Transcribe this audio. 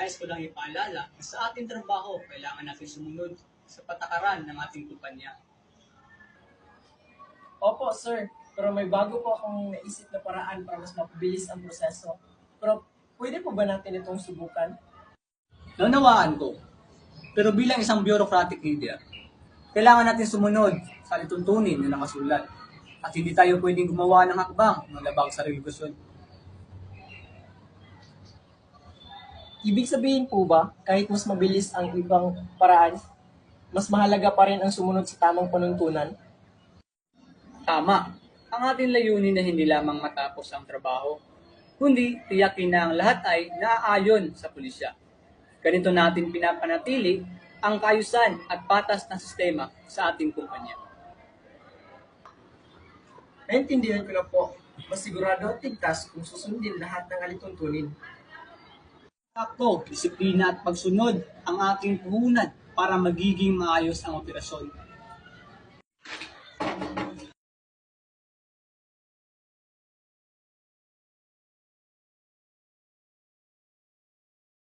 nais ko lang ipaalala na sa ating trabaho, kailangan natin sumunod sa patakaran ng ating kumpanya. Opo, sir. Pero may bago po akong naisip na paraan para mas mapabilis ang proseso. Pero pwede po ba natin itong subukan? Naunawaan ko, pero bilang isang bureaucratic leader, kailangan natin sumunod sa alituntunin na nakasulat at hindi tayo pwedeng gumawa ng hakbang na labag sa regulasyon. Ibig sabihin po ba, kahit mas mabilis ang ibang paraan, mas mahalaga pa rin ang sumunod sa tamang panuntunan? Tama, ang ating layunin na hindi lamang matapos ang trabaho, kundi tiyakin na ang lahat ay naaayon sa pulisya. Ganito natin pinapanatili ang kaayusan at patas na sistema sa ating kumpanya. Naintindihan ko na po. Mas sigurado at tigtas kung susundin lahat ng alituntunin. Sakto, disiplina at pagsunod ang ating puhunan para magiging maayos ang operasyon.